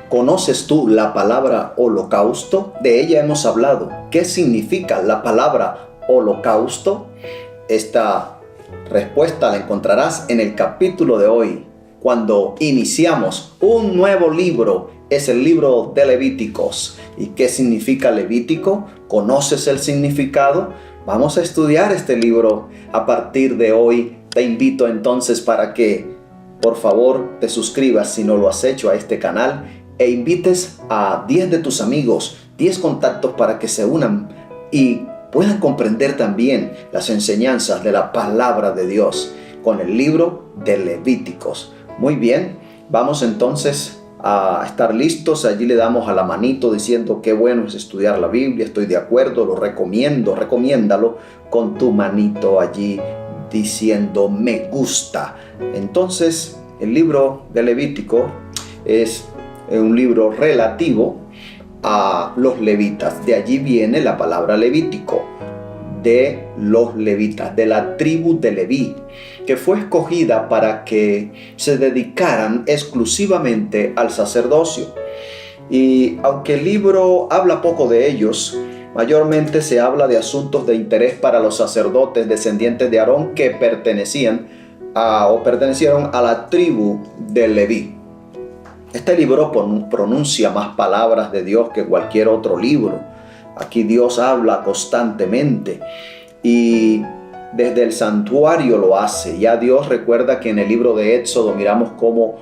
¿Conoces tú la palabra holocausto? De ella hemos hablado. ¿Qué significa la palabra holocausto? Esta respuesta la encontrarás en el capítulo de hoy, cuando iniciamos un nuevo libro. Es el libro de Levíticos. ¿Y qué significa Levítico? ¿Conoces el significado? Vamos a estudiar este libro a partir de hoy. Te invito entonces para que, por favor, te suscribas si no lo has hecho a este canal e invites a 10 de tus amigos, 10 contactos para que se unan y puedan comprender también las enseñanzas de la palabra de Dios con el libro de Levíticos. Muy bien, vamos entonces a estar listos. Allí le damos a la manito diciendo qué bueno es estudiar la Biblia, estoy de acuerdo, lo recomiendo, recomiéndalo con tu manito allí diciendo me gusta. Entonces, el libro de Levítico es un libro relativo a los levitas. De allí viene la palabra Levítico, de los levitas, de la tribu de Leví, que fue escogida para que se dedicaran exclusivamente al sacerdocio. Y aunque el libro habla poco de ellos, mayormente se habla de asuntos de interés para los sacerdotes descendientes de Aarón que pertenecieron a la tribu de Leví. Este libro pronuncia más palabras de Dios que cualquier otro libro. Aquí Dios habla constantemente y desde el santuario lo hace. Ya Dios recuerda que en el libro de Éxodo miramos cómo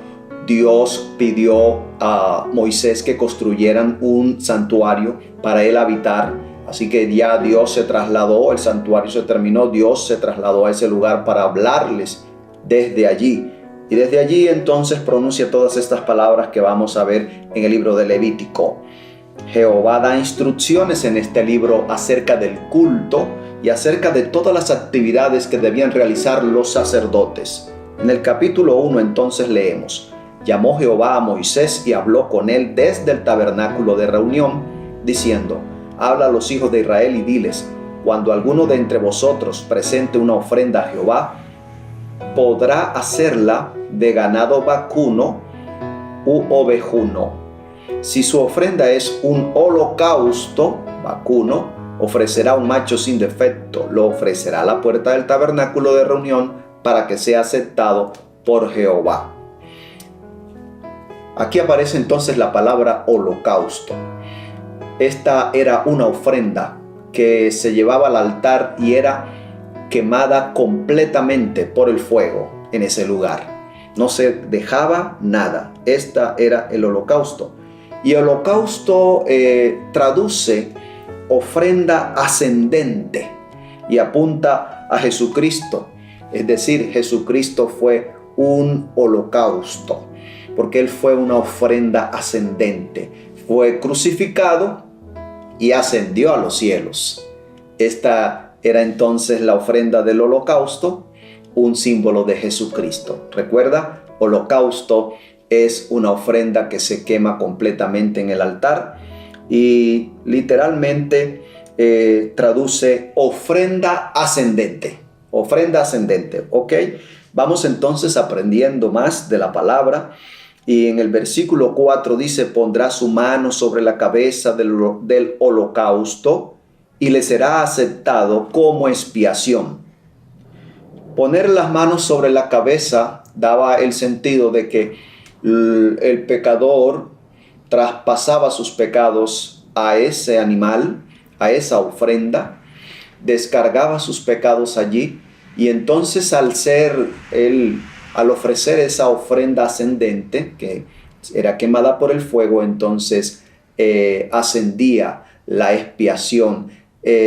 Dios pidió a Moisés que construyeran un santuario para él habitar. Así que ya Dios se trasladó, el santuario se terminó, Dios se trasladó a ese lugar para hablarles desde allí. Y desde allí entonces pronuncia todas estas palabras que vamos a ver en el libro de Levítico. Jehová da instrucciones en este libro acerca del culto y acerca de todas las actividades que debían realizar los sacerdotes. En el capítulo 1 entonces leemos: Llamó Jehová a Moisés y habló con él desde el tabernáculo de reunión, diciendo: Habla a los hijos de Israel y diles: Cuando alguno de entre vosotros presente una ofrenda a Jehová, podrá hacerla de ganado vacuno u ovejuno. Si su ofrenda es un holocausto vacuno, ofrecerá un macho sin defecto, lo ofrecerá a la puerta del tabernáculo de reunión para que sea aceptado por Jehová. Aquí aparece entonces la palabra holocausto. Esta era una ofrenda que se llevaba al altar y era quemada completamente por el fuego en ese lugar. No se dejaba nada. Esta era el holocausto. Y holocausto traduce ofrenda ascendente y apunta a Jesucristo. Es decir, Jesucristo fue un holocausto, porque Él fue una ofrenda ascendente. Fue crucificado y ascendió a los cielos. Esta era entonces la ofrenda del holocausto, un símbolo de Jesucristo. Recuerda, holocausto es una ofrenda que se quema completamente en el altar y literalmente traduce ofrenda ascendente. Ofrenda ascendente, ¿ok? Vamos entonces aprendiendo más de la palabra. Y en el versículo 4 dice: pondrá su mano sobre la cabeza del holocausto y le será aceptado como expiación. Poner las manos sobre la cabeza daba el sentido de que el pecador traspasaba sus pecados a ese animal, a esa ofrenda, descargaba sus pecados allí, y entonces al ofrecer esa ofrenda ascendente que era quemada por el fuego, entonces ascendía la expiación,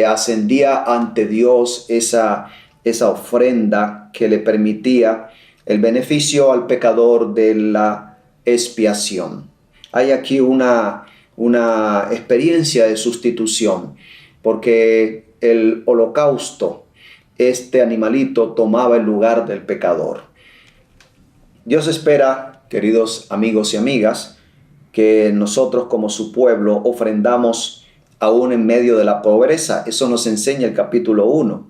ascendía ante Dios esa ofrenda que le permitía el beneficio al pecador de la expiación. Hay aquí una experiencia de sustitución, porque el holocausto, este animalito, tomaba el lugar del pecador. Dios espera, queridos amigos y amigas, que nosotros como su pueblo ofrendamos aún en medio de la pobreza. Eso nos enseña el capítulo 1.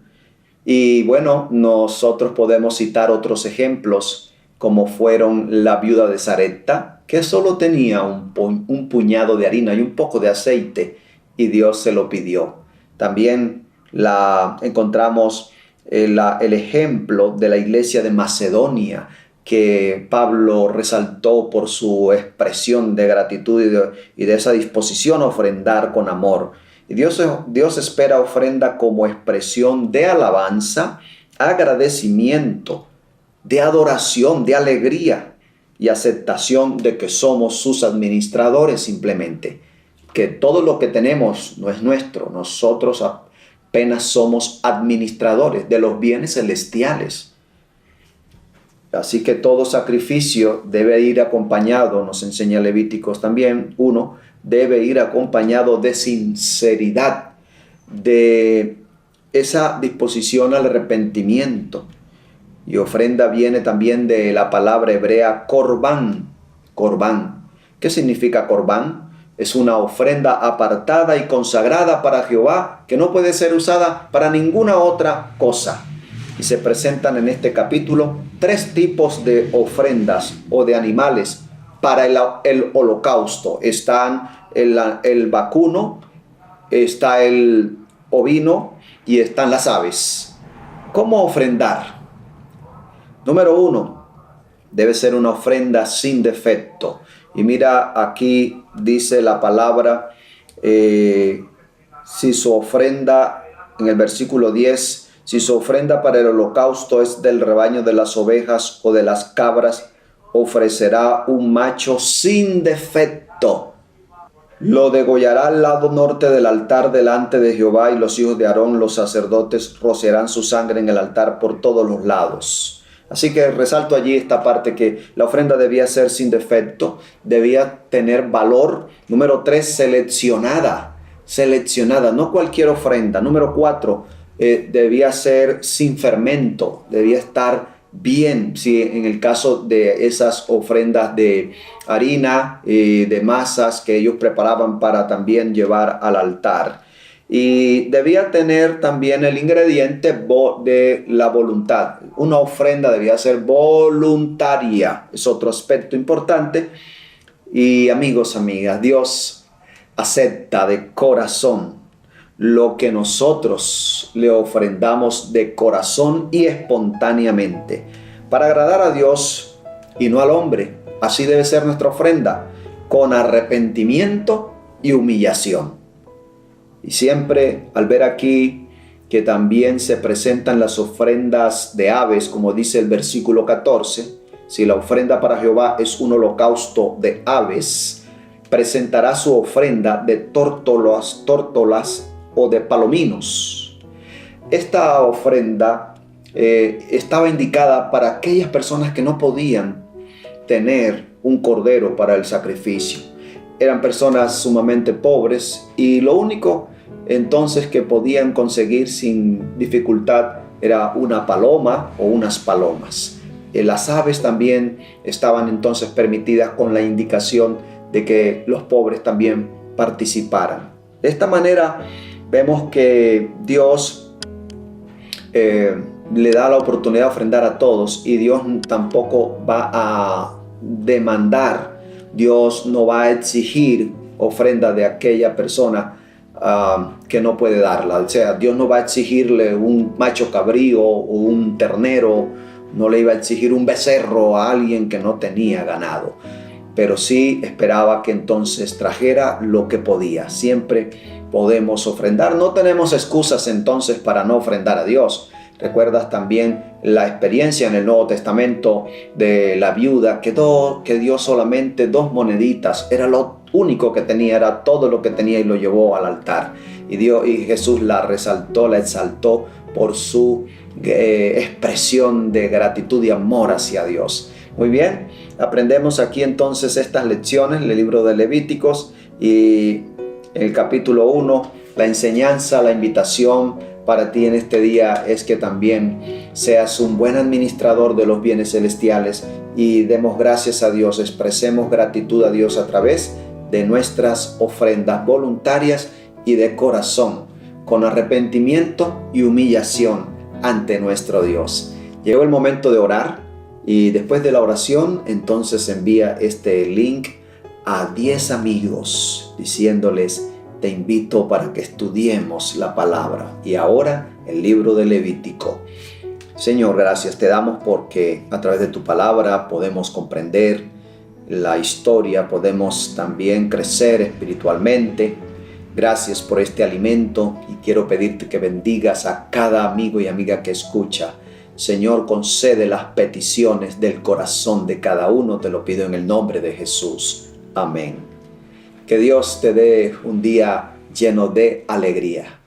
Y bueno, nosotros podemos citar otros ejemplos como fueron la viuda de Sarepta, que solo tenía un puñado de harina y un poco de aceite, y Dios se lo pidió. También encontramos el ejemplo de la iglesia de Macedonia, que Pablo resaltó por su expresión de gratitud y de esa disposición a ofrendar con amor. Y Dios espera ofrenda como expresión de alabanza, agradecimiento, de adoración, de alegría y aceptación de que somos sus administradores simplemente. Que todo lo que tenemos no es nuestro, nosotros apenas somos administradores de los bienes celestiales. Así que todo sacrificio debe ir acompañado, nos enseña Levíticos también, debe ir acompañado de sinceridad, de esa disposición al arrepentimiento. Y ofrenda viene también de la palabra hebrea corbán. Corbán. ¿Qué significa corbán? Es una ofrenda apartada y consagrada para Jehová, que no puede ser usada para ninguna otra cosa. Y se presentan en este capítulo 3 tipos de ofrendas o de animales para el holocausto. Están el vacuno, está el ovino y están las aves. ¿Cómo ofrendar? Número 1, debe ser una ofrenda sin defecto. Y mira, aquí dice la palabra, si su ofrenda, en el versículo 10, si su ofrenda para el holocausto es del rebaño de las ovejas o de las cabras, ofrecerá un macho sin defecto. Lo degollará al lado norte del altar delante de Jehová, y los hijos de Aarón, los sacerdotes, rociarán su sangre en el altar por todos los lados. Así que resalto allí esta parte, que la ofrenda debía ser sin defecto, debía tener valor. Número 3, seleccionada, no cualquier ofrenda. Número 4, debía ser sin fermento, debía estar bien. Si en el caso de esas ofrendas de harina, de masas que ellos preparaban para también llevar al altar. Y debía tener también el ingrediente de la voluntad. Una ofrenda debía ser voluntaria. Es otro aspecto importante. Y amigos, amigas, Dios acepta de corazón lo que nosotros le ofrendamos de corazón y espontáneamente, para agradar a Dios y no al hombre. Así debe ser nuestra ofrenda, con arrepentimiento y humillación. Y siempre al ver aquí que también se presentan las ofrendas de aves, como dice el versículo 14, si la ofrenda para Jehová es un holocausto de aves, presentará su ofrenda de tórtolas o de palominos. Esta ofrenda estaba indicada para aquellas personas que no podían tener un cordero para el sacrificio. Eran personas sumamente pobres, y lo único entonces que podían conseguir sin dificultad era una paloma o unas palomas. Las aves también estaban entonces permitidas, con la indicación de que los pobres también participaran. De esta manera vemos que Dios le da la oportunidad de ofrendar a todos, y Dios tampoco va a demandar, Dios no va a exigir ofrenda de aquella persona que no puede darla. O sea, Dios no va a exigirle un macho cabrío o un ternero, no le iba a exigir un becerro a alguien que no tenía ganado, pero sí esperaba que entonces trajera lo que podía. Siempre podemos ofrendar, no tenemos excusas entonces para no ofrendar a Dios. Recuerdas también la experiencia en el Nuevo Testamento de la viuda que dio solamente 2 moneditas, era lo único que tenía, era todo lo que tenía, y lo llevó al altar. Y Jesús la resaltó, la exaltó por su expresión de gratitud y amor hacia Dios. Muy bien, aprendemos aquí entonces estas lecciones en el libro de Levíticos, y en el capítulo 1, la enseñanza, la invitación para ti en este día es que también seas un buen administrador de los bienes celestiales, y demos gracias a Dios, expresemos gratitud a Dios a través de nuestras ofrendas voluntarias y de corazón, con arrepentimiento y humillación ante nuestro Dios. Llegó el momento de orar. Y después de la oración, entonces envía este link a 10 amigos diciéndoles: te invito para que estudiemos la palabra. Y ahora el libro de Levítico. Señor, gracias te damos porque a través de tu palabra podemos comprender la historia, podemos también crecer espiritualmente. Gracias por este alimento y quiero pedirte que bendigas a cada amigo y amiga que escucha. Señor, concede las peticiones del corazón de cada uno, te lo pido en el nombre de Jesús. Amén. Que Dios te dé un día lleno de alegría.